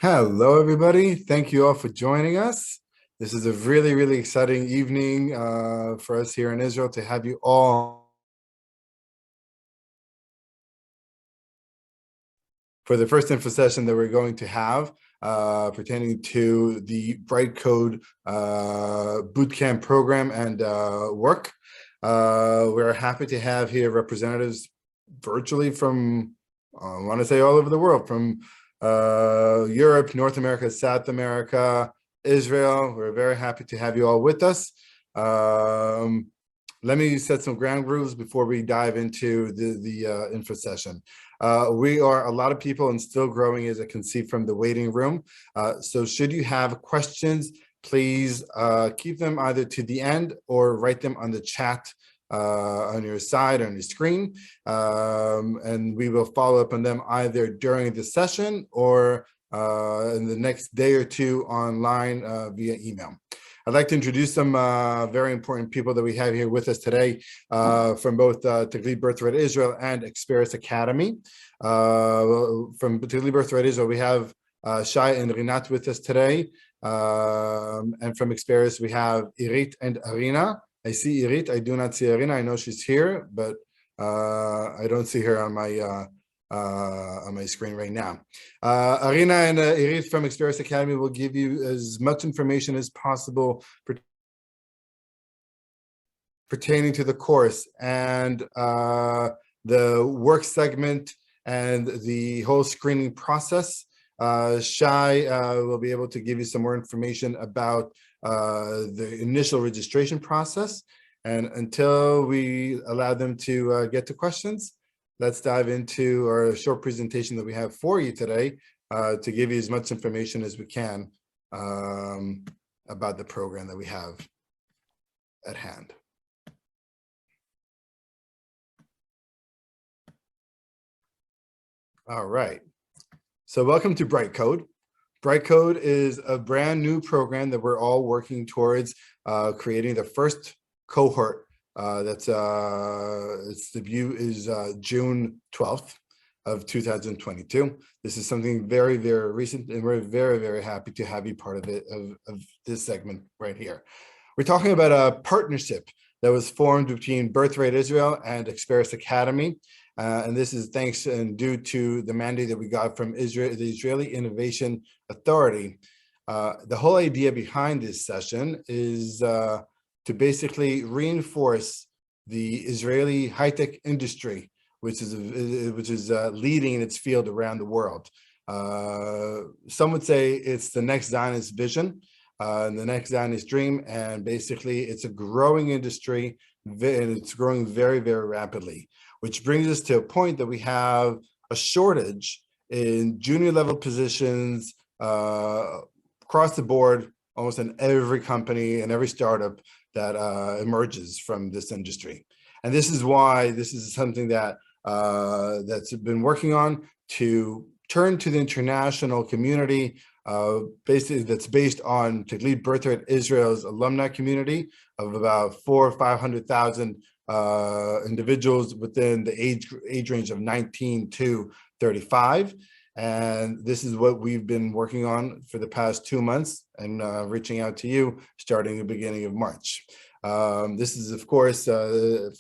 Hello, everybody. Thank you all for joining us. This is a really, really exciting evening for us here in Israel to have you all for the first info session that we're going to have pertaining to the Brightcode bootcamp program and work. We're happy to have here representatives virtually from, I want to say all over the world, from Europe, North America, South America, Israel. We're very happy to have you all with us. Let me set some ground rules before we dive into the info session. We are a lot of people and still growing, as I can see from the waiting room. So should you have questions, please keep them either to the end or write them on the chat on your side, on your screen. And we will follow up on them either during the session or in the next day or two online via email. I'd like to introduce some very important people that we have here with us today from both Taglit-Birthright Israel and Experis Academy. From Taglit-Birthright Israel, we have Shai and Rinat with us today. And from Experis, we have Irit and Arina. I see Irit, I do not see Arina. I know she's here, but I don't see her on my screen right now. Arina and Irit from Experis Academy will give you as much information as possible pertaining to the course and the work segment and the whole screening process. Shai will be able to give you some more information about the initial registration process. And until we allow them to get to questions, let's dive into our short presentation that we have for you today to give you as much information as we can about the program that we have at hand. All right. So welcome to Brightcode. Brightcode is a brand new program that we're all working towards creating the first cohort. Its debut is June 12th of 2022. This is something very, very recent, and we're very, very happy to have you part of it, of this segment right here. We're talking about a partnership that was formed between Birthright Israel and Experis Academy. And this is thanks and due to the mandate that we got from Israel, the Israeli Innovation Authority. The whole idea behind this session is to basically reinforce the Israeli high-tech industry, which is leading in its field around the world. Some would say it's the next Zionist vision, the next Zionist dream, and basically it's a growing industry, and it's growing very, very rapidly, which brings us to a point that we have a shortage in junior level positions across the board, almost in every company and every startup that emerges from this industry. And this is why this is something that that's been working on to turn to the international community, basically that's based on Taglit-Birthright Israel's alumni community of about 400,000 or 500,000 individuals within the age range of 19 to 35. And this is what we've been working on for the past 2 months and reaching out to you starting the beginning of March. This is, of course,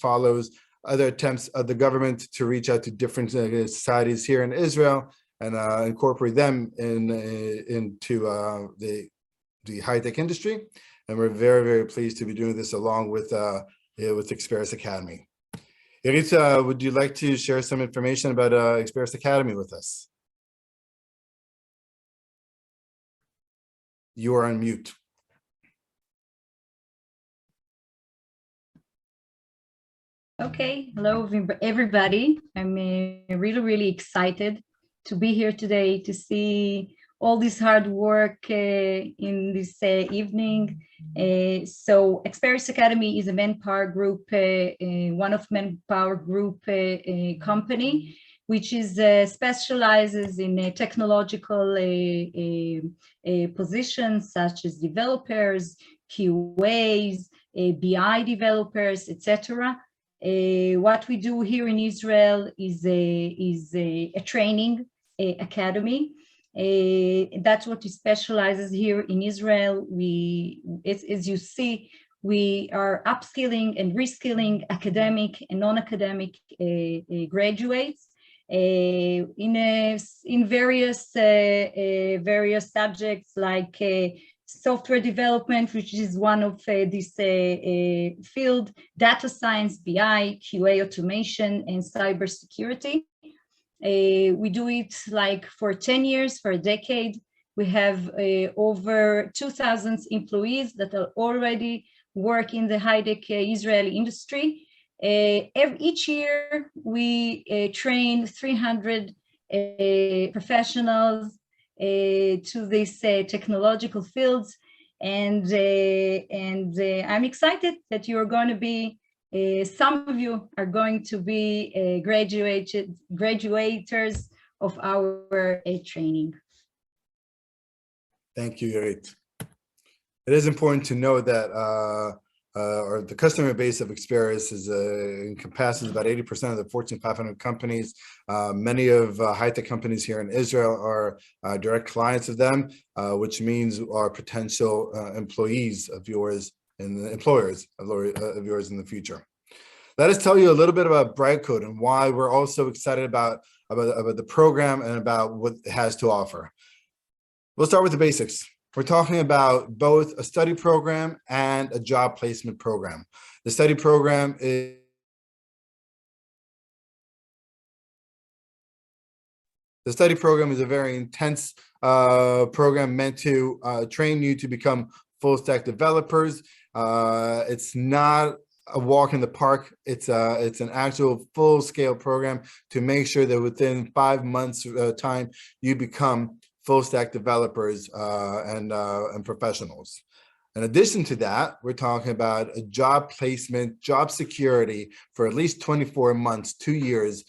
follows other attempts of the government to reach out to different societies here in Israel and incorporate them into the high-tech industry. And we're very, very pleased to be doing this along with Experis Academy. Irit, would you like to share some information about Experis Academy with us? You are on mute. Okay, hello everybody. I'm really, really excited to be here today to see all this hard work in this evening. So Experis Academy is a Manpower Group, one of Manpower Group company, which is specializes in technological positions such as developers, QAs, BI developers, etc. What we do here in Israel is a training academy That's what we specializes here in Israel. As you see, we are upskilling and reskilling academic and non-academic graduates in various subjects like software development, which is one of this field, data science, BI, QA automation, and cybersecurity. We do it like for 10 years, for a decade. We have over 2,000 employees that are already work in the high-tech Israeli industry. Each year, we train 300 professionals to these technological fields, and I'm excited that you're going to be some of you are going to be graduators of our training. Thank you, Irit. It is important to know that or the customer base of Experis is encompasses about 80% of the Fortune 500 companies. Many of high-tech companies here in Israel are direct clients of them, which means are potential employees of yours and employers of yours in the future. Let us tell you a little bit about Brightcode and why we're all so excited about the program and about what it has to offer. We'll start with the basics. We're talking about both a study program and a job placement program. The study program is a very intense program meant to train you to become full stack developers. It's not a walk in the park. It's an actual full scale program to make sure that within 5 months time you become full stack developers and professionals. In addition to that, we're talking about a job placement, job security for at least 24 months, 2 years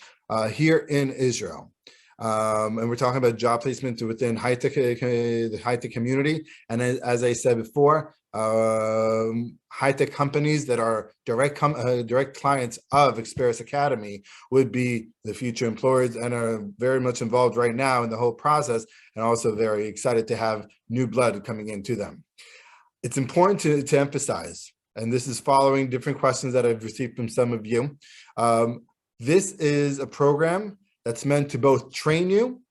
here in Israel. And we're talking about job placement within the high-tech community. And as I said before, high-tech companies that are direct clients of Experis Academy would be the future employers and are very much involved right now in the whole process, and also very excited to have new blood coming into them. It's important to emphasize, and this is following different questions that I've received from some of you. This is a program that's meant to both train you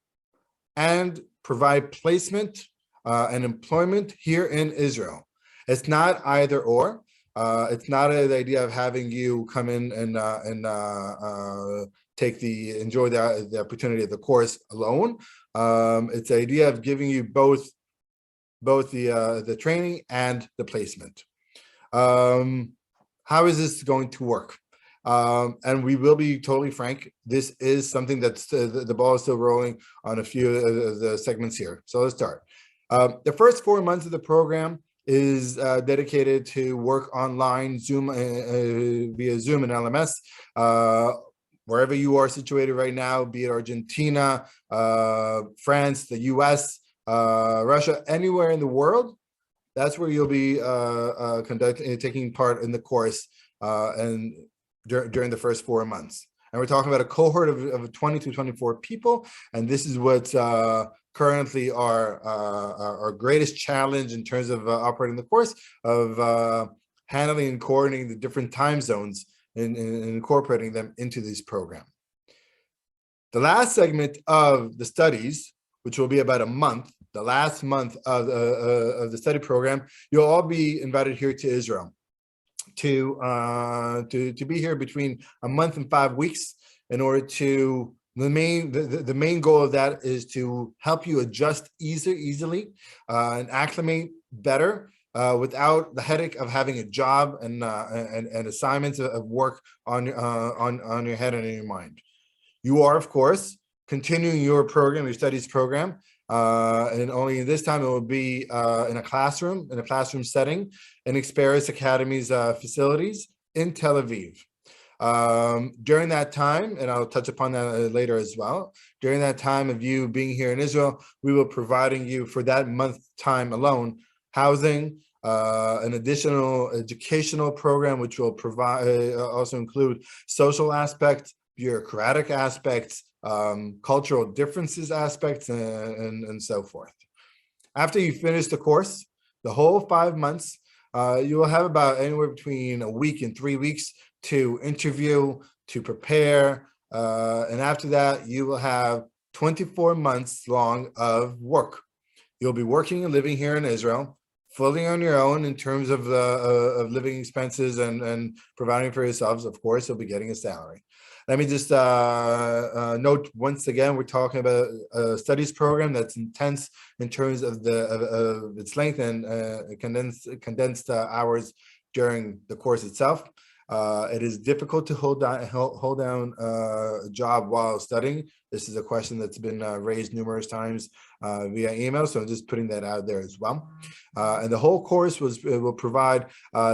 and provide placement and employment here in Israel. It's not either or. It's not the idea of having you come in and enjoy the opportunity of the course alone. It's the idea of giving you both the training and the placement. How is this going to work? And we will be totally frank, this is something that's the ball is still rolling on a few of the segments here. So let's start. The first 4 months of the program is dedicated to work online, Zoom, via Zoom and LMS, wherever you are situated right now, be it Argentina, France, the US, Russia, anywhere in the world. That's where you'll be taking part in the course and during the first 4 months. And we're talking about a cohort of 20 to 24 people. And this is what's currently our greatest challenge in terms of operating the course, of handling and coordinating the different time zones and incorporating them into this program. The last segment of the studies, which will be about a month, the last month of the study program, you'll all be invited here to Israel to be here between a month and 5 weeks in order to, the main goal of that is to help you adjust easily and acclimate better without the headache of having a job and assignments of work on your head and in your mind. You are, of course, continuing your program, your studies program, and only this time it will be in a classroom setting in Experis Academy's facilities in Tel Aviv. During that time, and I'll touch upon that later as well, during that time of you being here in Israel, we will be providing you for that month time alone, housing, an additional educational program, which will provide also include social aspects, bureaucratic aspects, cultural differences aspects, and so forth. After you finish the course, the whole 5 months, you will have about anywhere between a week and 3 weeks to interview, to prepare, and after that, you will have 24 months long of work. You'll be working and living here in Israel, fully on your own in terms of living expenses and providing for yourselves. Of course, you'll be getting a salary. Let me just note once again, we're talking about a studies program that's intense in terms of its length and condensed hours during the course itself. It is difficult to hold down a job while studying. This is a question that's been raised numerous times via email, so I'm just putting that out there as well. And the whole course will provide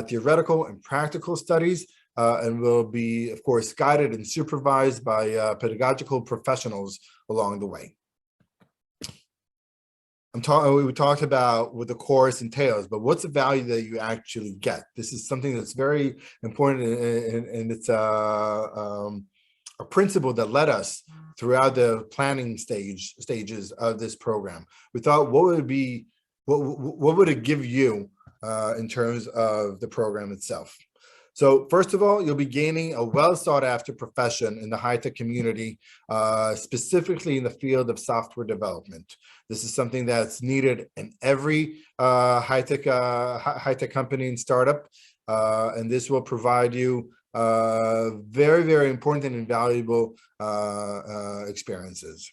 theoretical and practical studies, and will be, of course, guided and supervised by pedagogical professionals along the way. We talked about what the course entails, but what's the value that you actually get? This is something that's very important, and it's a principle that led us throughout the planning stages of this program. We thought, what would it give you in terms of the program itself? So first of all, you'll be gaining a well sought after profession in the high-tech community, specifically in the field of software development. This is something that's needed in every high-tech company and startup, and this will provide you very, very important and invaluable experiences.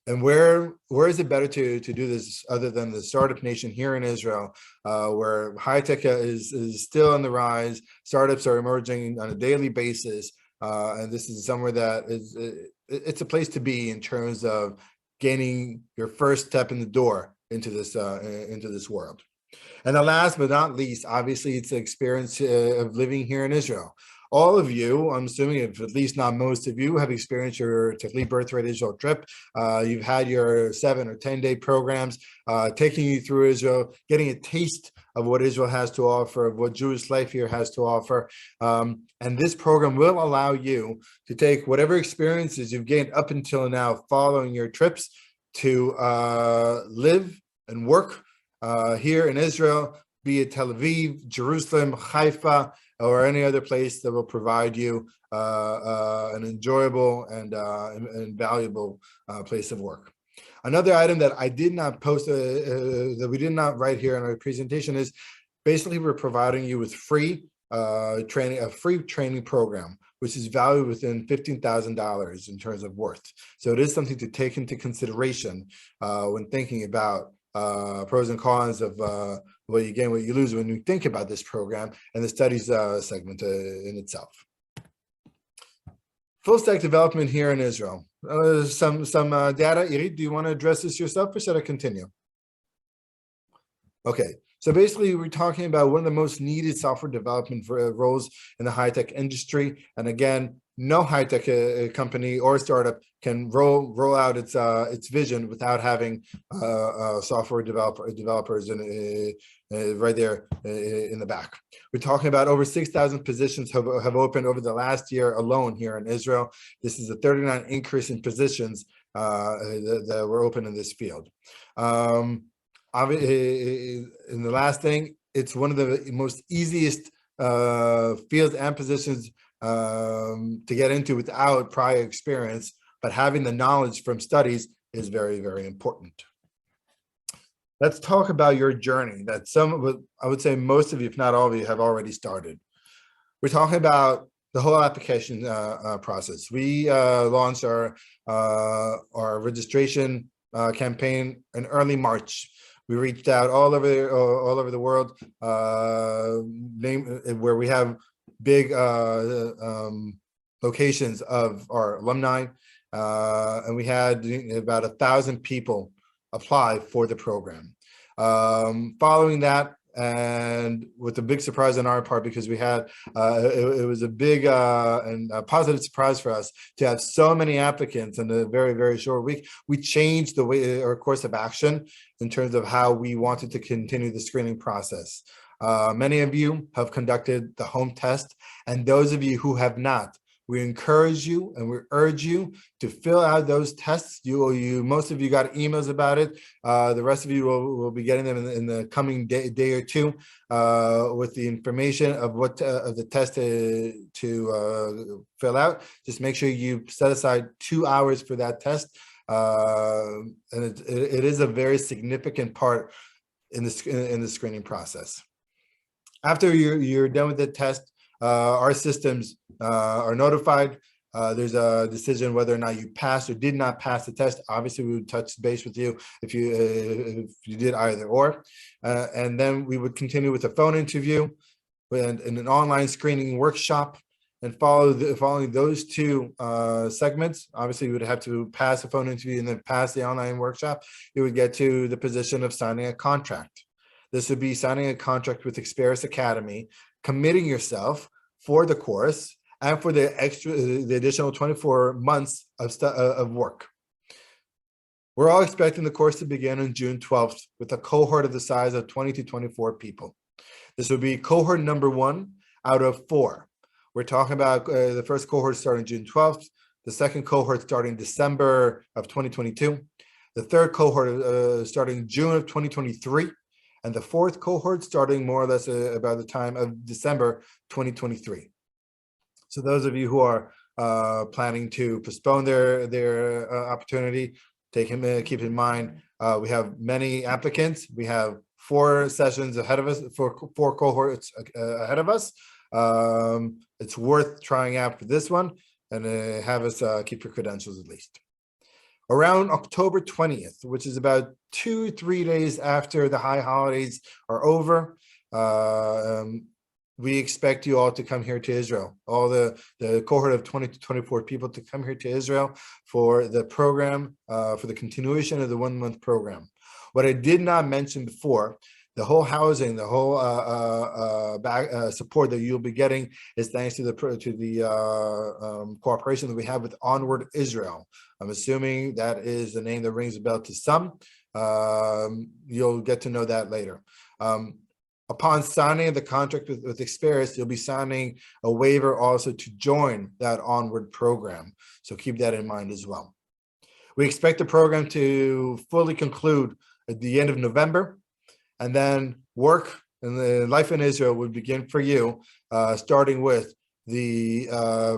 And where is it better to do this other than the startup nation here in Israel, where high tech is still on the rise, startups are emerging on a daily basis, and this is somewhere that it's a place to be in terms of gaining your first step in the door into this world. And the last but not least, obviously, it's the experience of living here in Israel. All of you, I'm assuming, if at least not most of you, have experienced your Taglit-Birthright Israel trip. You've had your 7 or 10-day programs taking you through Israel, getting a taste of what Israel has to offer, of what Jewish life here has to offer. And this program will allow you to take whatever experiences you've gained up until now following your trips to live and work here in Israel, be it Tel Aviv, Jerusalem, Haifa, or any other place that will provide you an enjoyable and valuable place of work. Another item that I did not post, that we did not write here in our presentation, is basically we're providing you with free training, a free training program, which is valued within $15,000 in terms of worth. So it is something to take into consideration when thinking about pros and cons of what you gain, what you lose when you think about this program and the studies segment in itself. Full stack development here in Israel. Some data. Irit, do you want to address this yourself, or should I continue? Okay. So basically, we're talking about one of the most needed software development roles in the high-tech industry. And again, no high-tech company or startup can roll out its vision without having software developers right there in the back. We're talking about over 6,000 positions have opened over the last year alone here in Israel. This is a 39% increase in positions that were open in this field. In the last thing, it's one of the most easiest fields and positions to get into without prior experience, but having the knowledge from studies is very, very important. Let's talk about your journey that I would say most of you, if not all of you, have already started. We're talking about the whole application process. We launched our registration campaign in early March. We reached out all over the world, where we have big locations of our alumni, and we had about 1,000 people apply for the program. Following that, and with a big surprise on our part, because we had it was a big and a positive surprise for us to have so many applicants in a very, very short week. We changed the way, our course of action, in terms of how we wanted to continue the screening process. Many of you have conducted the home test, and those of you who have not We encourage you and we urge you to fill out those tests. Most of you got emails about it. The rest of you will be getting them in the coming day or two with the information of what of the test to fill out. Just make sure you set aside 2 hours for that test. And it is a very significant part in the screening process. After you're done with the test, our systems are notified. There's a decision whether or not you passed or did not pass the test. Obviously, we would touch base with you if you did either or, and then we would continue with a phone interview and an online screening workshop. And following those two segments, obviously you would have to pass the phone interview and then pass the online workshop. You would get to the position of signing a contract. This would be signing a contract with Experis Academy, committing yourself for the course and for the additional 24 months of work. We're all expecting the course to begin on June 12th with a cohort of the size of 20 to 24 people. This would be cohort number 1 out of 4. We're talking about the first cohort starting June 12th, the second cohort starting December of 2022, the third cohort starting June of 2023, and the fourth cohort starting more or less about the time of December 2023. So those of you who are planning to postpone their opportunity, keep in mind, we have many applicants. We have 4 sessions ahead of us, 4 cohorts ahead of us. It's worth trying out for this one and have us keep your credentials at least. Around October 20th, which is about 2-3 days after the high holidays are over, we expect you all to come here to Israel. All the cohort of 20 to 24 people to come here to Israel for the program, for the continuation of the 1-month program. What I did not mention before, the whole housing, the whole support that you'll be getting is thanks to the cooperation that we have with Onward Israel. I'm assuming that is the name that rings a bell to some. You'll get to know that later. Upon signing the contract with Experis, you'll be signing a waiver also to join that Onward program. So keep that in mind as well. We expect the program to fully conclude at the end of November. And then work and the life in Israel would begin for you, starting with the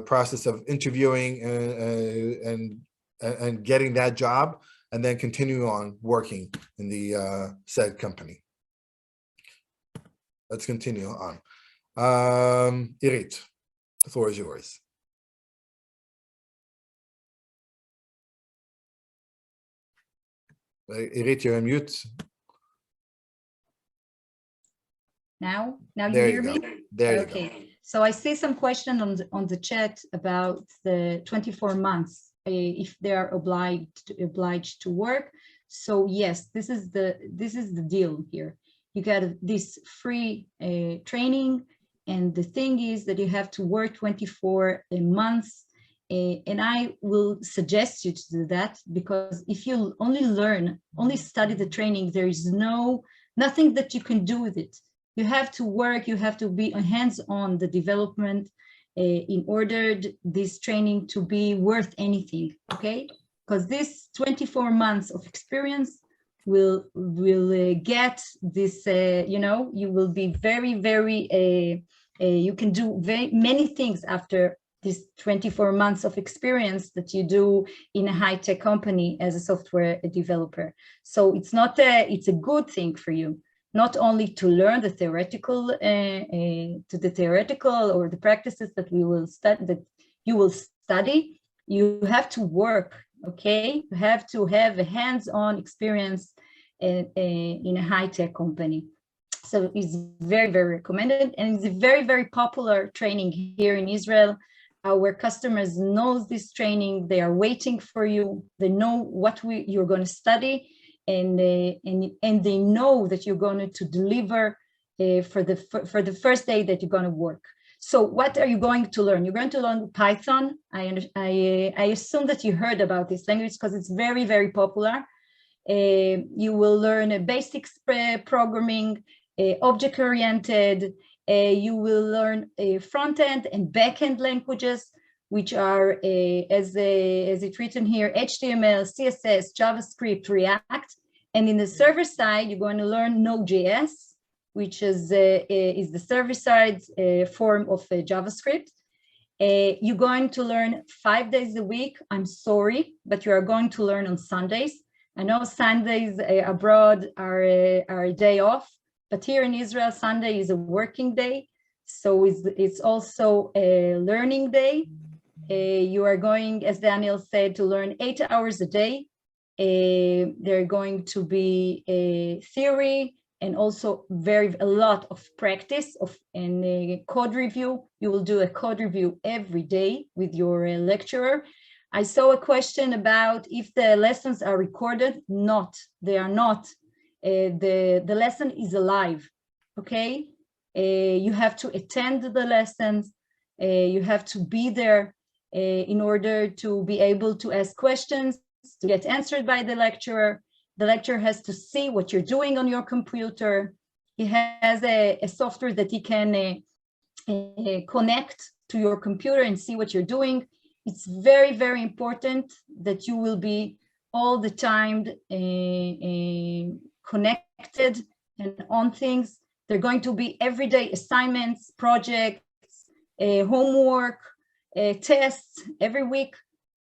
process of interviewing and getting that job, and then continue on working in the said company. Let's continue on. Irit, the floor is yours. Irit, you're on mute. Now you There hear you me? go. There you Okay. go. So I see some question on the chat about the 24 months, if they are obliged to work. So yes, this is the deal here. You get this free training, and the thing is that you have to work 24 months. And I will suggest you to do that, because if you only study the training, there is nothing that you can do with it. You have to work, you have to be hands-on the development in order this training to be worth anything, okay? Because this 24 months of experience will get this, you will be very, you can do very many things after this 24 months of experience that you do in a high-tech company as a software developer. So it's a good thing for you. Not only to learn the theoretical, or the practices that you will study, you have to work, okay? You have to have a hands-on experience in a high-tech company. So it's very, very recommended, and it's a very, very popular training here in Israel. Our customers know this training. They are waiting for you. They know what you're going to study. And they know that you're going to deliver for the first day that you're going to work. So what are you going to learn? You're going to learn Python. I assume that you heard about this language because it's very, very popular. You will learn a basics programming, object-oriented. You will learn front-end and back-end languages. which are, as it's written here, HTML, CSS, JavaScript, React. And in the server side, you're going to learn Node.js, which is the server-side form of JavaScript. You're going to learn 5 days a week. I'm sorry, but you are going to learn on Sundays. I know Sundays abroad are a day off, but here in Israel, Sunday is a working day. So it's also a learning day. You are going, as Daniel said, to learn 8 hours a day. There are going to be a theory and also a lot of practice and a code review. You will do a code review every day with your lecturer. I saw a question about if the lessons are recorded. They are not. The lesson is alive, okay? You have to attend the lessons. You have to be there in order to be able to ask questions, to get answered by the lecturer. The lecturer has to see what you're doing on your computer. He has a software that he can connect to your computer and see what you're doing. It's very, very important that you will be all the time connected and on things. They're going to be everyday assignments, projects, homework, tests every week.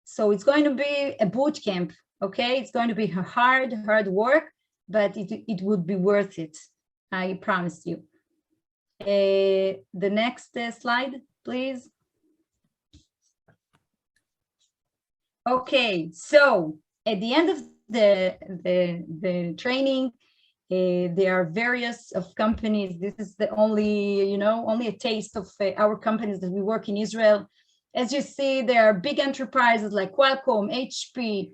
So it's going to be a boot camp, okay? It's going to be hard work, but it would be worth it, I promise you. The next slide, please. Okay, so at the end of the training, there are various of companies. This is the only a taste of our companies that we work in Israel. As you see, there are big enterprises like Qualcomm, HP,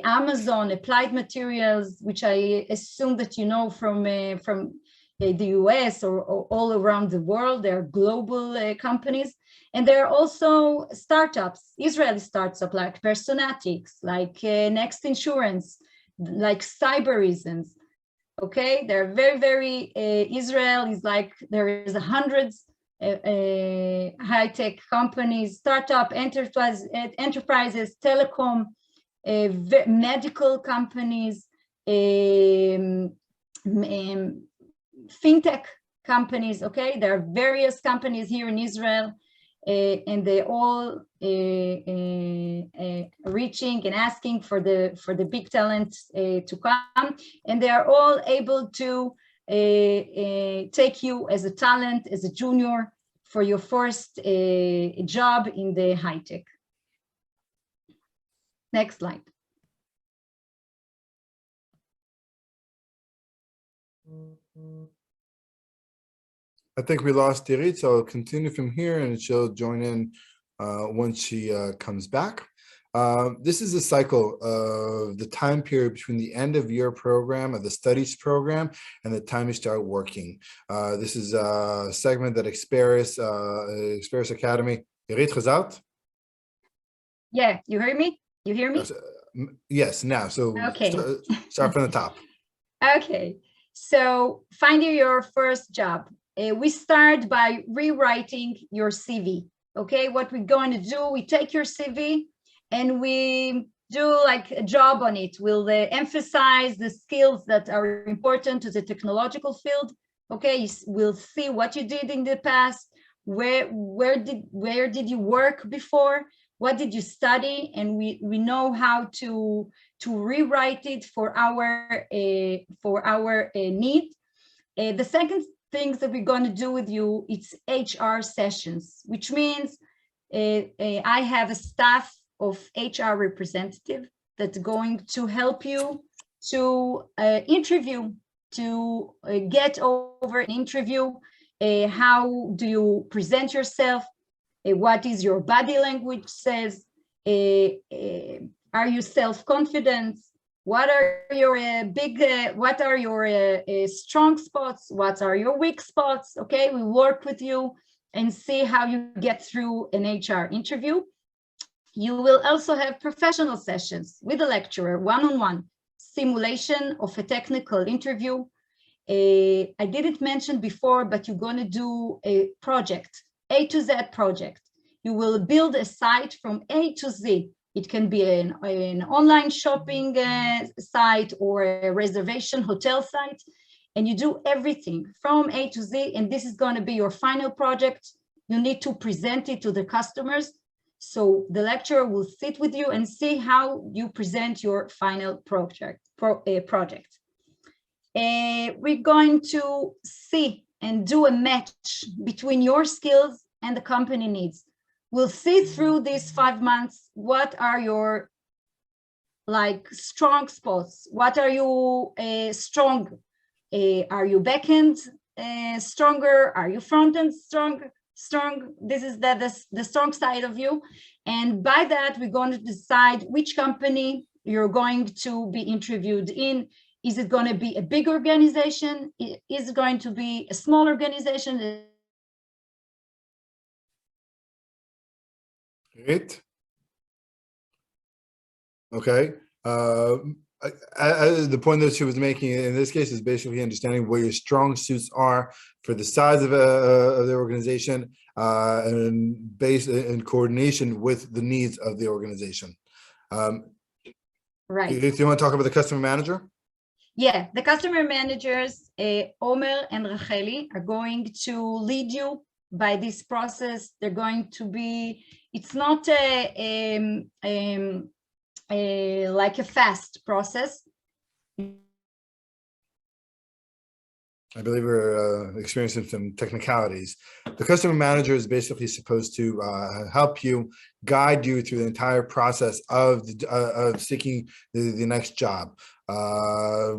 Amazon, Applied Materials, which I assume that you know from the US or all around the world. They are global companies. And there are also startups, Israeli startups like Personatics, like Next Insurance, like Cyberisms. Okay, they're very, very, Israel is like, there is hundreds high-tech companies, startup, enterprises, telecom, medical companies, fintech companies, okay? There are various companies here in Israel, and they all reaching and asking for the big talent to come, and they are all able to take you as a talent, as a junior, for your first job in the high tech. Next slide. I think we lost Irit, so I'll continue from here and she'll join in once she comes back. This is a cycle of the time period between the end of your program, of the studies program, and the time you start working. This is a segment that Experis Academy. Irit, Chazat? Yeah, you hear me? You hear me? Yes, now. So okay. Start from the top. Okay, so finding your first job. We start by rewriting your CV. Okay, what we're going to do, we take your CV and we do like a job on it. We'll emphasize the skills that are important to the technological field. Okay, we'll see what you did in the past, where did you work before, what did you study, and we know how to rewrite it for our need. The second things that we're going to do with you, it's HR sessions, which means I have a staff of HR representative that's going to help you to interview, to get over an interview. How do you present yourself? What is your body language says? Are you self-confident? What are your what are your strong spots? What are your weak spots? Okay, we work with you and see how you get through an HR interview. You will also have professional sessions with a lecturer, one-on-one, simulation of a technical interview. I didn't mention before, but you're going to do a project, A to Z project. You will build a site from A to Z. It can be an online shopping site or a reservation hotel site, and you do everything from A to Z, and this is going to be your final project. You need to present it to the customers. So the lecturer will sit with you and see how you present your final project. We're going to see and do a match between your skills and the company needs. We'll see through these 5 months, what are your strong spots? What are you strong? Are you backend stronger? Are you front-end strong? This is the strong side of you. And by that, we're going to decide which company you're going to be interviewed in. Is it going to be a big organization? Is it going to be a small organization? Great. Okay. The point that she was making in this case is basically understanding where your strong suits are for the size of the organization and based in coordination with the needs of the organization. Right. Do you want to talk about the customer manager? Yeah, the customer managers, Omer and Racheli, are going to lead you by this process. They're going to be, it's not like a fast process. I believe we're experiencing some technicalities. The customer manager is basically supposed to help you, guide you through the entire process of seeking the next job.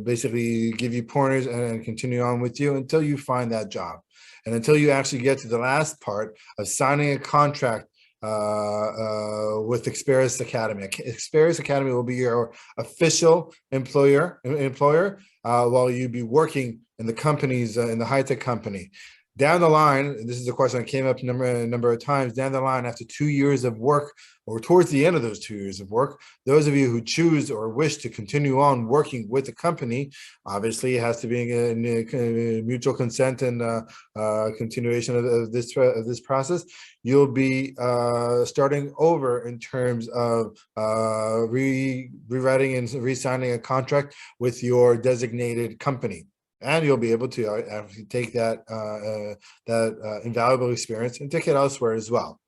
Basically give you pointers and continue on with you until you find that job. And until you actually get to the last part of signing a contract with Experis Academy. Experis Academy will be your official employer while you be working in the companies, in the high-tech company. Down the line, this is a question that came up a number of times, down the line after 2 years of work, or towards the end of those 2 years of work, those of you who choose or wish to continue on working with the company, obviously it has to be in mutual consent and continuation of this process. You'll be starting over in terms of rewriting and re-signing a contract with your designated company. And you'll be able to actually take that invaluable experience and take it elsewhere as well.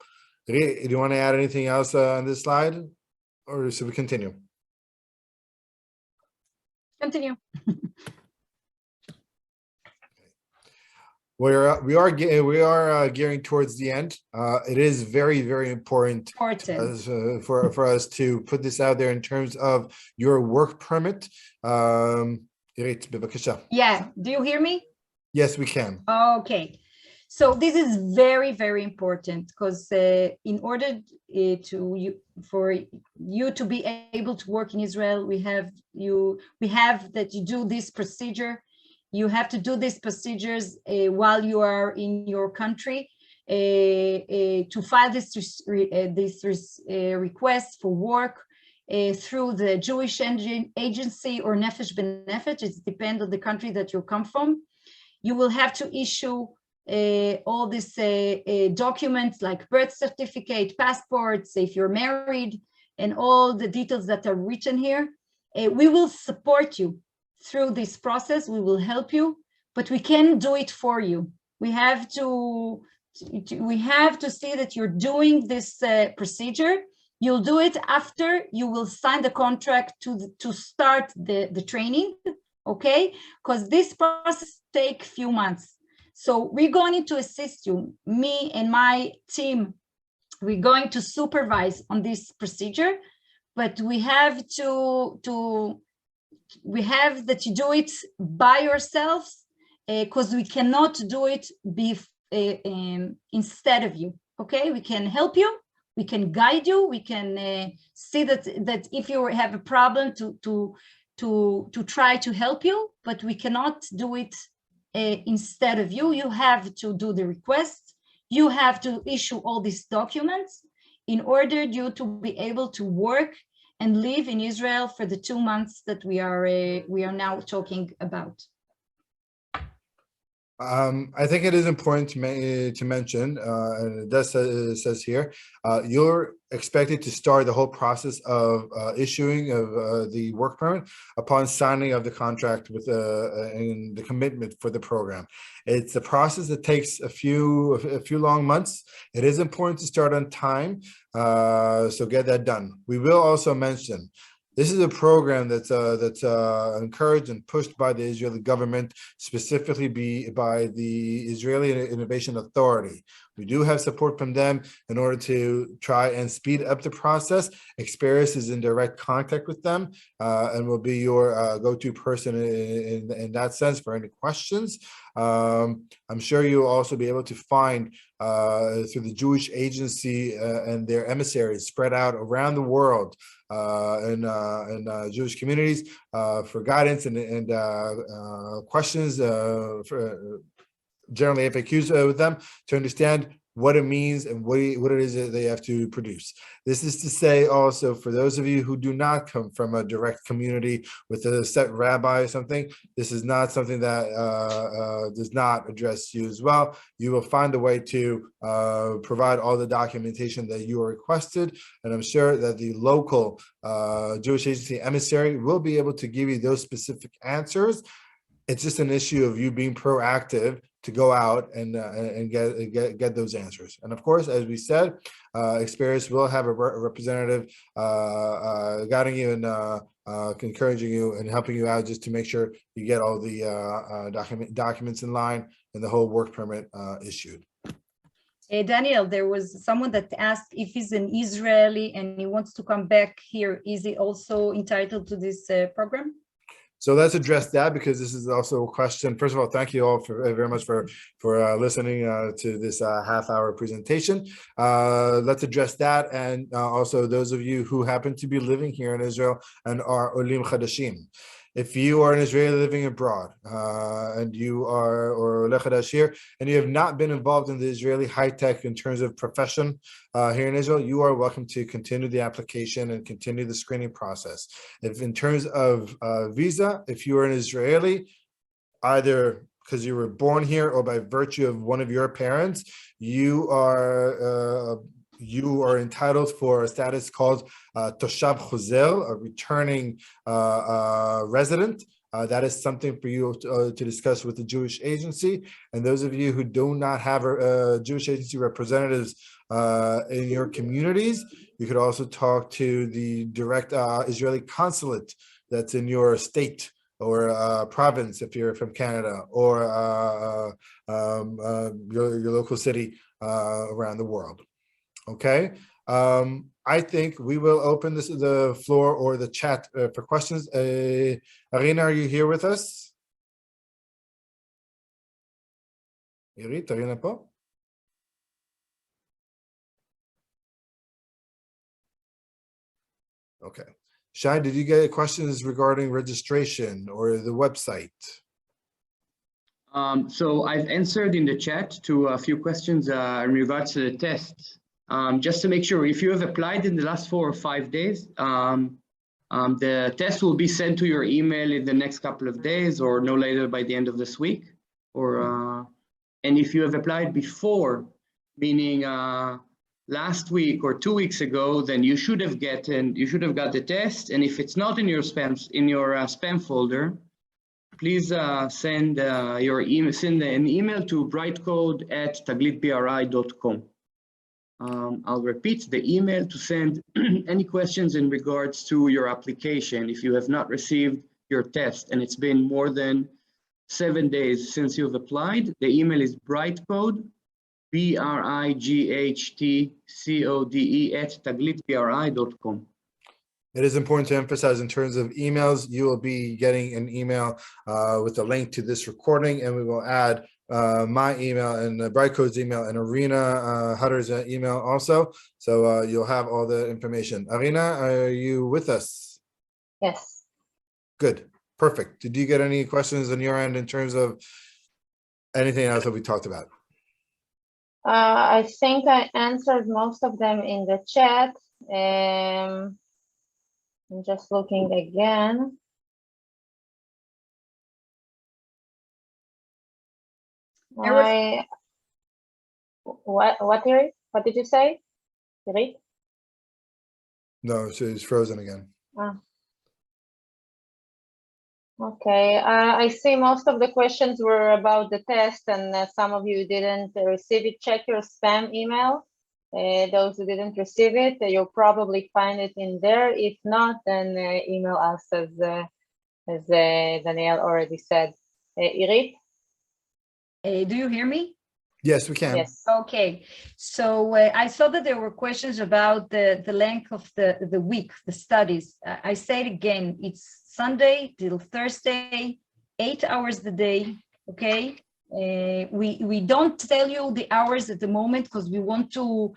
Do you want to add anything else on this slide, or should we continue? Continue. We are gearing towards the end. It is very, very important for us to put this out there in terms of your work permit. Yeah, do you hear me? Yes, we can. Okay, so this is very, very important because in order for you to be able to work in Israel, we have that you do this procedure. You have to do these procedures while you are in your country to file this request for work. Through the Jewish agency or Nefesh B'Nefesh, it depends on the country that you come from. You will have to issue all these documents like birth certificate, passports, if you're married, and all the details that are written here. We will support you through this process. We will help you, but we can't do it for you. We have to see that you're doing this procedure. You'll do it after you will sign the contract to start the training, okay? Because this process takes a few months. So we're going to assist you, me and my team, we're going to supervise on this procedure, but we have that you do it by yourselves because we cannot do it instead of you, okay? We can help you. We can guide you. We can see that if you have a problem to try to help you, but we cannot do it instead of you. You have to do the request. You have to issue all these documents in order you to be able to work and live in Israel for the 2 months that we are now talking about. I think it is important to mention, and it does it says here, you're expected to start the whole process of issuing of the work permit upon signing of the contract with and the commitment for the program. It's a process that takes a few long months. It is important to start on time, so get that done. We will also mention, this is a program that's encouraged and pushed by the Israeli government, specifically by the Israeli Innovation Authority. We do have support from them in order to try and speed up the process. Experience is in direct contact with them and will be your go-to person in that sense for any questions. I'm sure you'll also be able to find through the Jewish Agency and their emissaries spread out around the world in Jewish communities for guidance and questions, for generally FAQs with them to understand what it means and what it is that they have to produce. This is to say also, for those of you who do not come from a direct community with a set rabbi or something, this is not something that does not address you as well. You will find a way to provide all the documentation that you are requested, and I'm sure that the local Jewish Agency emissary will be able to give you those specific answers. It's just an issue of you being proactive to go out and get those answers. And of course, as we said, Experience will have a representative guiding you and encouraging you and helping you out just to make sure you get all the documents in line and the whole work permit issued. Daniel, there was someone that asked if he's an Israeli and he wants to come back here, is he also entitled to this program? So let's address that, because this is also a question. First of all, thank you all very much for listening to this half-hour presentation. Let's address that, and also those of you who happen to be living here in Israel and are Olim Chadashim. If you are an Israeli living abroad and you are, or Oleh Chadash here, and you have not been involved in the Israeli high-tech in terms of profession here in Israel, you are welcome to continue the application and continue the screening process. If in terms of visa, if you are an Israeli, either because you were born here or by virtue of one of your parents, you are entitled for a status called Toshav Chozer, a returning resident. That is something for you to discuss with the Jewish Agency. And those of you who do not have Jewish Agency representatives in your communities, you could also talk to the direct Israeli consulate that's in your state or province if you're from Canada, or your local city around the world. Okay, I think we will open the floor or the chat for questions. Arina, are you here with us? Irit, Arina po? Okay. Shai, did you get questions regarding registration or the website? So I've answered in the chat to a few questions in regards to the test. Just to make sure, if you have applied in the last 4 or 5 days, the test will be sent to your email in the next couple of days or no later by the end of this week. And if you have applied before, meaning last week or 2 weeks ago, then you should have got the test. And if it's not in your spam folder, please send an email to brightcode@taglit-birthright.com. I'll repeat the email to send any questions in regards to your application. If you have not received your test and it's been more than 7 days since you've applied, the email is brightcode, brightcode@taglit-birthright.com. It is important to emphasize, in terms of emails, you will be getting an email with a link to this recording, and we will add my email and Brightcode's email and Arina Hutter's email also. So you'll have all the information. Arina, are you with us? Yes. Good. Perfect. Did you get any questions on your end in terms of anything else that we talked about? I think I answered most of them in the chat. I'm just looking again. What, Irit? What did you say, Irit? No, she's frozen again. Okay, I see most of the questions were about the test, and some of you didn't receive it. Check your spam email. Those who didn't receive it, you'll probably find it in there. If not, then email us, as Danielle already said. Irit? Do you hear me? Yes, we can. Yes. Okay, so I saw that there were questions about the length of the week, the studies. I say it again, it's Sunday till Thursday, 8 hours a day, okay? We don't tell you the hours at the moment because we want to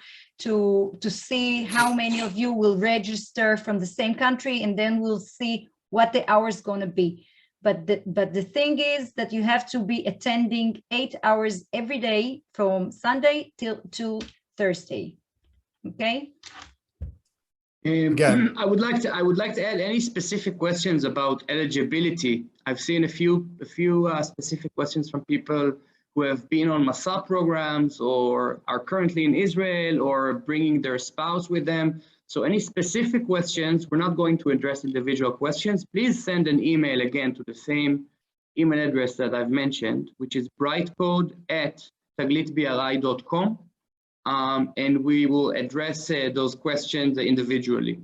see how many of you will register from the same country, and then we'll see what the hours gonna be. But the thing is that you have to be attending 8 hours every day from Sunday to Thursday. Okay. Again. I would like to add any specific questions about eligibility. I've seen a few specific questions from people who have been on Masa programs or are currently in Israel or bringing their spouse with them. So any specific questions, we're not going to address individual questions. Please send an email again to the same email address that I've mentioned, which is brightcode@taglit-birthright.com. And we will address those questions individually.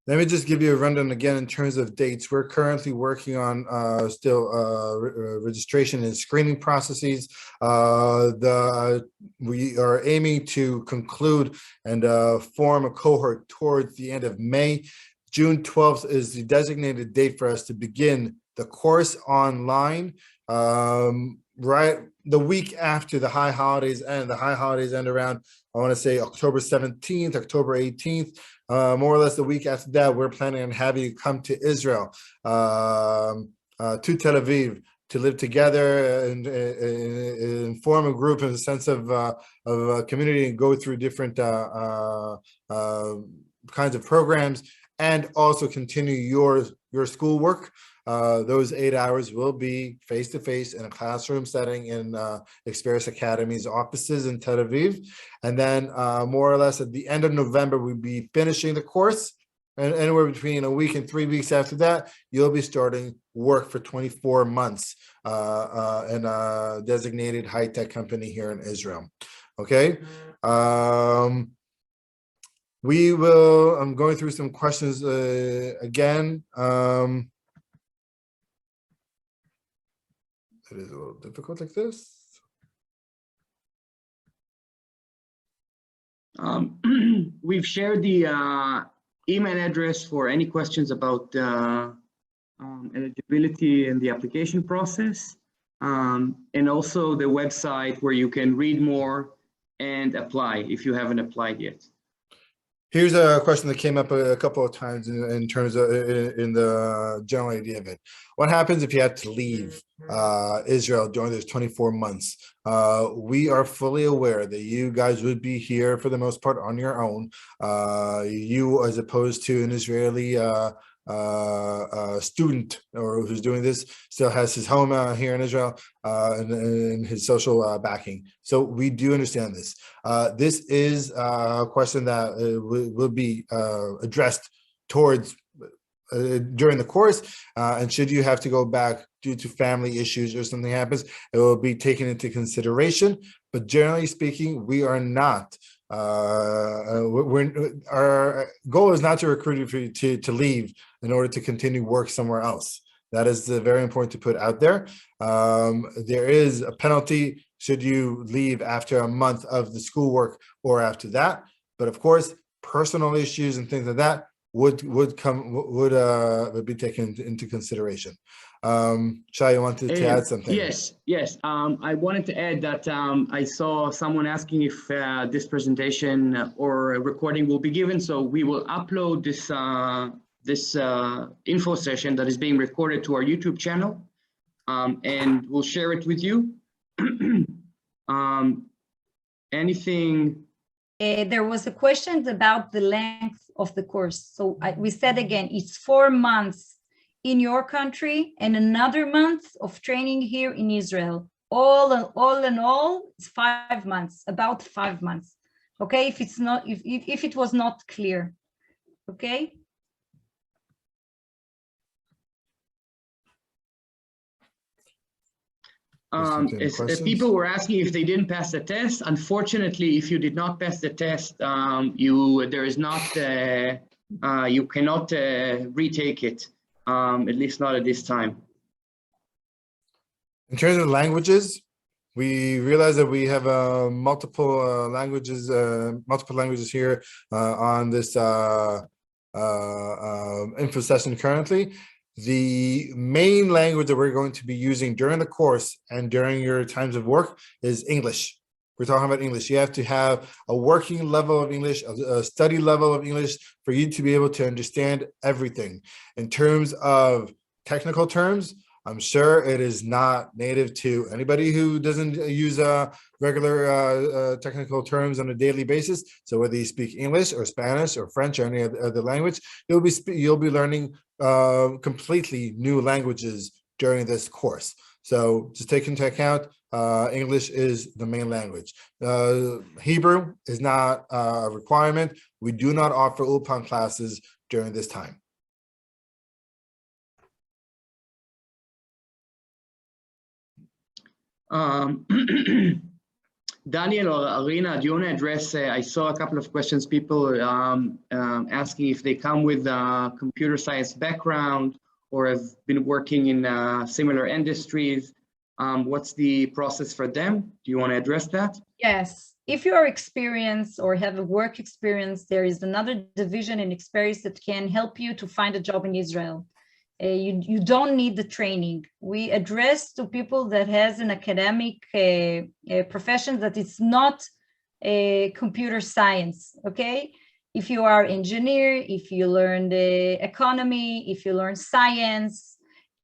Let me just give you a rundown again in terms of dates. We're currently working on still registration and screening processes. We are aiming to conclude and form a cohort towards the end of May. June 12th is the designated date for us to begin the course online. Right the week after the high holidays end. The high holidays end around, I want to say, October 17th, October 18th. More or less the week after that, we're planning on having you come to Israel, to Tel Aviv, to live together and form a group in the sense of community and go through different kinds of programs, and also continue your schoolwork. Those 8 hours will be face-to-face in a classroom setting in Experience Academy's offices in Tel Aviv. And then more or less at the end of November, we'll be finishing the course. And anywhere between a week and 3 weeks after that, you'll be starting work for 24 months in a designated high-tech company here in Israel. Okay. I'm going through some questions again. It is a little difficult like this. We've shared the email address for any questions about eligibility and the application process, and also the website where you can read more and apply if you haven't applied yet. Here's a question that came up a couple of times in terms of in the general idea of it. What happens if you had to leave Israel during those 24 months? We are fully aware that you guys would be here for the most part on your own. You, as opposed to an Israeli student or who's doing this, still has his home here in Israel and his social backing. So we do understand this. This is a question that will be addressed towards during the course, and should you have to go back due to family issues or something happens, it will be taken into consideration. But generally speaking, we are not. Our goal is not to recruit you to leave in order to continue work somewhere else. That is very important to put out there. There is a penalty should you leave after a month of the schoolwork or after that. But of course, personal issues and things like that would be taken into consideration. Shai, you wanted to add something? Yes. I wanted to add that I saw someone asking if this presentation or a recording will be given. So we will upload this info session that is being recorded to our YouTube channel, and we'll share it with you. Anything? There was a question about the length of the course. So we said again, it's 4 months in your country and another month of training here in Israel. all in all, it's 5 months, about 5 months. Okay, if it's not, if it was not clear. Okay. People were asking if they didn't pass the test. Unfortunately, if you did not pass the test, there is not you cannot retake it, at least not at this time. In terms of languages, we realize that we have multiple languages here on this info session currently. The main language that we're going to be using during the course and during your times of work is English. We're talking about English. You have to have a working level of English, a study level of English for you to be able to understand everything. In terms of technical terms, I'm sure it is not native to anybody who doesn't use regular technical terms on a daily basis. So whether you speak English or Spanish or French or any other language, you'll be learning completely new languages during this course. So just take into account, English is the main language. Hebrew is not a requirement. We do not offer Ulpan classes during this time. Daniel or Arina, do you want to address, I saw a couple of questions, people asking if they come with a computer science background or have been working in similar industries. What's the process for them? Do you want to address that? Yes, if you are experienced or have a work experience, there is another division in experience that can help you to find a job in Israel. You don't need the training. We address to people that has an academic profession that it's not computer science, okay? If you are engineer, if you learn the economy, if you learn science,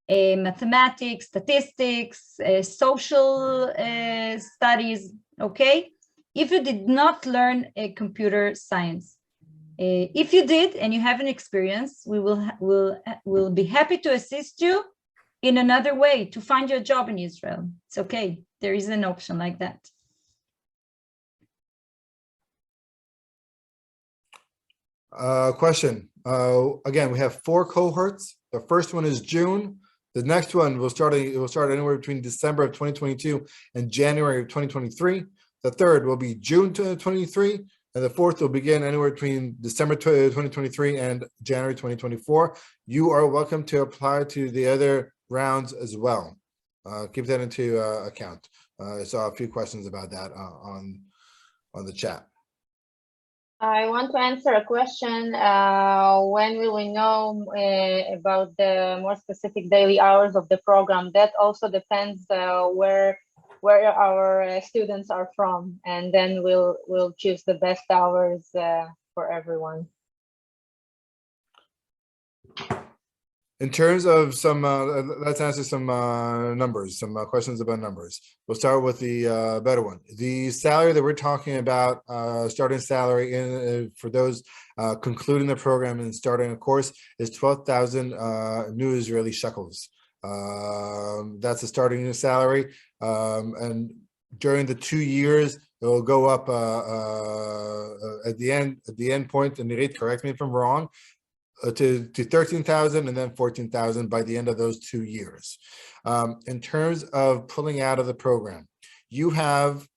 mathematics, statistics, social studies, okay? If you did not learn computer science, if you did and you have an experience, we will be happy to assist you in another way to find your job in Israel. It's okay. There is an option like that. Question. Again, we have 4 cohorts. The first one is June. The next one will start anywhere between December of 2022 and January of 2023. The third will be June 2023. And the fourth will begin anywhere between December 2023 and January 2024. You are welcome to apply to the other rounds as well. Keep that into account. I saw a few questions about that on the chat. I want to answer a question. When will we know about the more specific daily hours of the program? That also depends where our students are from, and then we'll choose the best hours for everyone. In terms of some, let's answer some numbers, some questions about numbers. We'll start with the better one. The salary that we're talking about, starting salary for those concluding the program and starting a course, is 12,000 new Israeli shekels. That's the starting salary, and during the 2 years it will go up at the end point, and Nirit, correct me if I'm wrong, to 13,000 and then 14,000 by the end of those 2 years. In terms of pulling out of the program, you have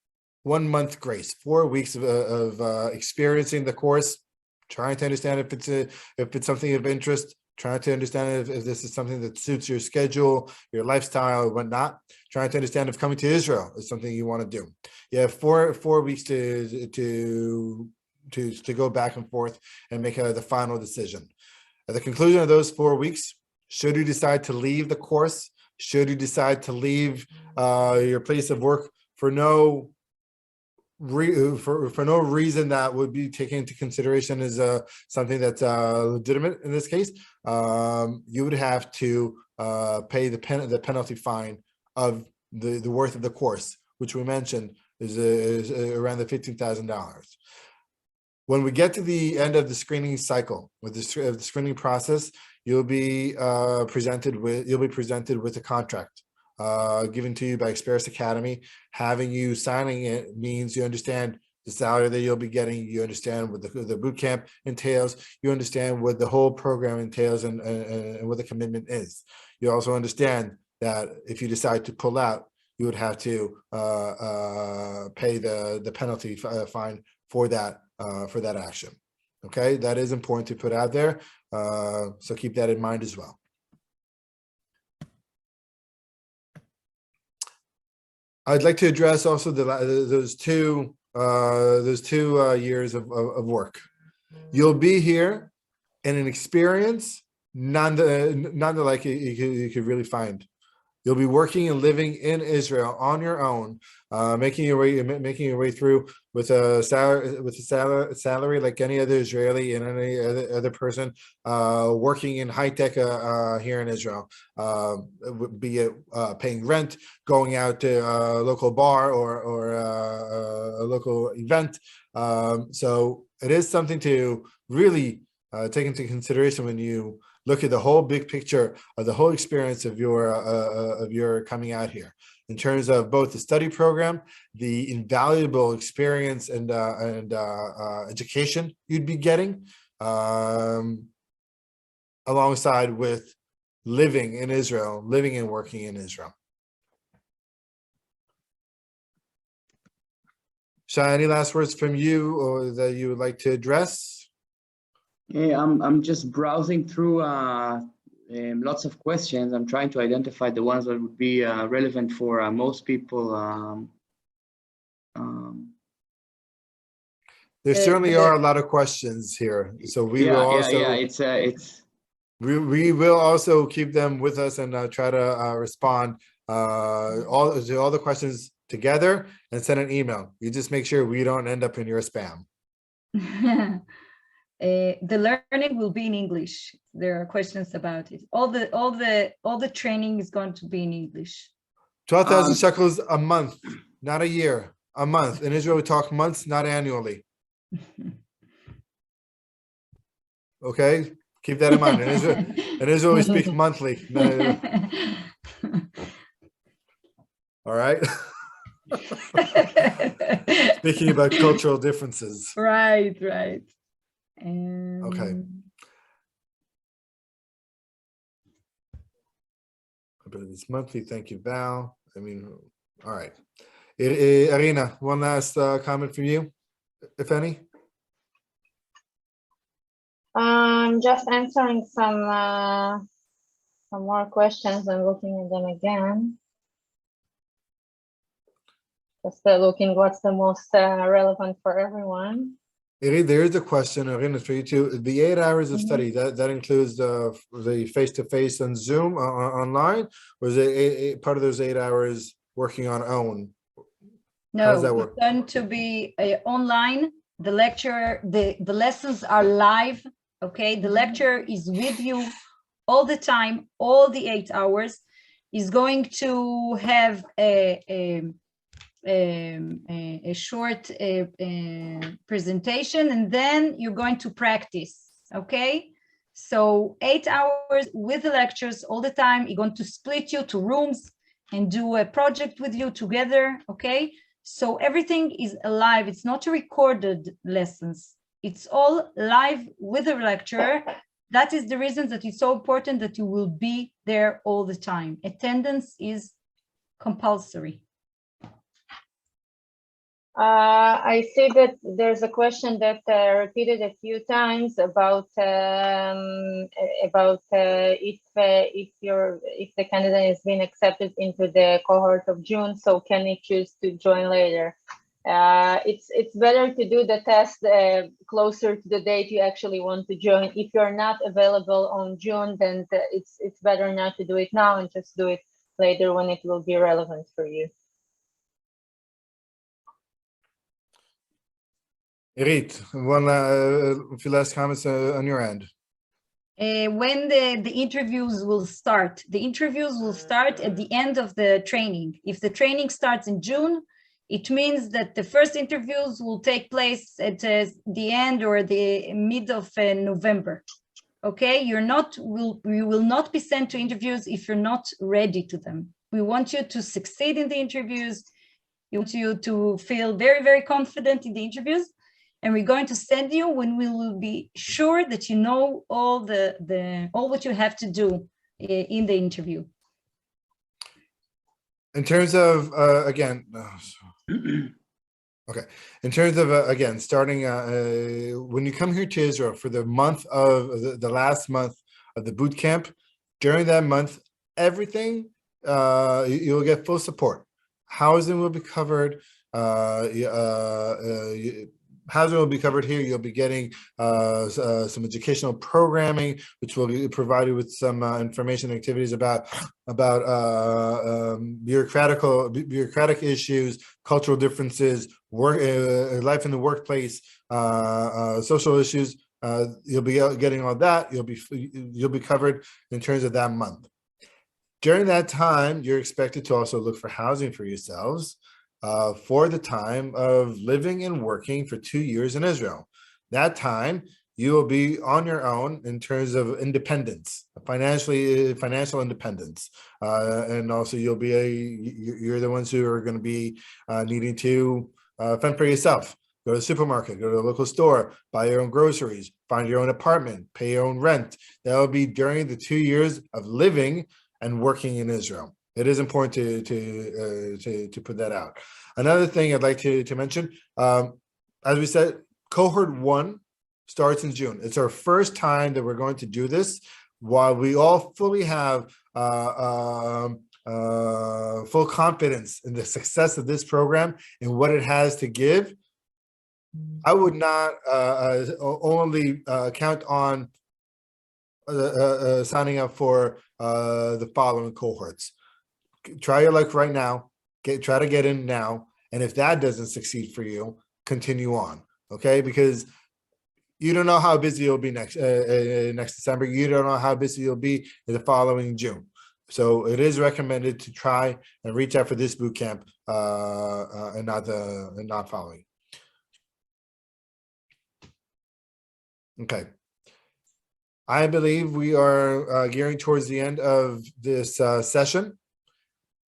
1 month grace, 4 weeks of experiencing the course, trying to understand if it's something of interest, trying to understand if this is something that suits your schedule, your lifestyle, and whatnot. Trying to understand if coming to Israel is something you want to do. You have four weeks to go back and forth and make the final decision. At the conclusion of those 4 weeks, should you decide to leave the course, should you decide to leave your place of work for no reason that would be taken into consideration as something that's legitimate in this case, you would have to pay the penalty fine of the worth of the course, which we mentioned is around the $15,000. When we get to the end of the screening cycle, with the screening process, you'll be presented with a contract, given to you by Experis Academy. Having you signing it means you understand the salary that you'll be getting, you understand what the boot camp entails, you understand what the whole program entails and what the commitment is. You also understand that if you decide to pull out, you would have to pay the penalty fine for that action. Okay, that is important to put out there, so keep that in mind as well. I'd like to address also those two years of work. You'll be here in an experience none like you could really find. You'll be working and living in Israel on your own, making your way through with a salary like any other Israeli and any other person working in high tech here in Israel, be it paying rent, going out to a local bar or a local event. So it is something to really take into consideration when you look at the whole big picture of the whole experience of your coming out here, in terms of both the study program, the invaluable experience and education you'd be getting, alongside with living in Israel, living and working in Israel. Shai, any last words from you or that you would like to address? Yeah, I'm just browsing through lots of questions. I'm trying to identify the ones that would be relevant for most people. There certainly are a lot of questions here, so we will also we will also keep them with us and try to respond all the questions together and send an email. You just make sure we don't end up in your spam. The learning will be in English. There are questions about it. All the training is going to be in English. 12,000 shekels a month, not a year, a month. In Israel, we talk months, not annually. Okay, keep that in mind. In Israel we speak monthly. All right. Speaking about cultural differences. Right. Okay. But it's monthly. Thank you, Val. I mean, all right. Irina, one last comment from you, if any. Just answering some more questions and looking at them again. Just looking what's the most relevant for everyone. Irina, there is a question, Irina, for you too. The 8 hours of study, that includes the face-to-face on Zoom online, or is it part of those 8 hours working on own? No, how does that work? It's going to be online. The lecture, the lessons are live. Okay, the lecture is with you all the time, all the 8 hours. Is going to have a short presentation, and then you're going to practice. Okay, so 8 hours with the lectures all the time. You're going to split you to rooms and do a project with you together. Okay, so everything is alive. It's not recorded lessons. It's all live with the lecturer. That is the reason that it's so important that you will be there all the time. Attendance is compulsory. I see that there's a question that repeated a few times about if the candidate has been accepted into the cohort of June, so can he choose to join later? It's better to do the test closer to the date you actually want to join. If you're not available on June, then it's better not to do it now and just do it later when it will be relevant for you. Irit, one few last comments on your end. When the interviews will start. The interviews will start at the end of the training. If the training starts in June, it means that the first interviews will take place at the end or the mid of November. Okay, you will not be sent to interviews if you're not ready to them. We want you to succeed in the interviews. We want you to feel very, very confident in the interviews. And we're going to send you when we will be sure that you know all all what you have to do in the interview. In terms of, again, okay. In terms of, again, starting, when you come here to Israel for the month of, the last month of the boot camp, during that month, everything, you'll get full support. Housing will be covered. Housing will be covered here. You'll be getting some educational programming, which will be provided with some information and activities about bureaucratic issues, cultural differences, work, life in the workplace, social issues. You'll be getting all that. You'll be covered in terms of that month. During that time, you're expected to also look for housing for yourselves. For the time of living and working for 2 years in Israel. That time, you will be on your own in terms of independence, financial independence. And also you're the ones who are going to be needing to fend for yourself. Go to the supermarket, go to the local store, buy your own groceries, find your own apartment, pay your own rent. That will be during the 2 years of living and working in Israel. It is important to put that out. Another thing I'd like to mention, as we said, cohort 1 starts in June. It's our first time that we're going to do this. While we all fully have full confidence in the success of this program and what it has to give, I would not only count on signing up for the following cohorts. Try your luck right now. Try to get in now, and if that doesn't succeed for you, continue on. Okay, because you don't know how busy you'll be next December. You don't know how busy you'll be in the following June. So it is recommended to try and reach out for this boot camp and not following. Okay. I believe we are gearing towards the end of this session.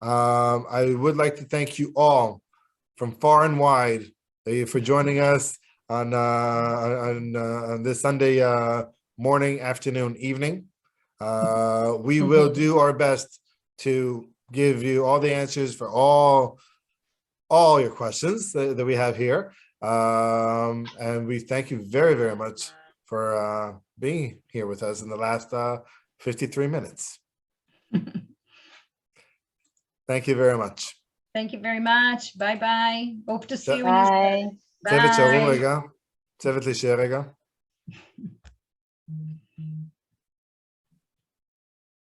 I would like to thank you all from far and wide for joining us on this Sunday morning, afternoon, evening. We will do our best to give you all the answers for all your questions that we have here. And we thank you very, very much for being here with us in the last 53 minutes. Thank you very much. Thank you very much. Bye-bye. Hope to see you in Bye. Israel. צוות להישאר רגע.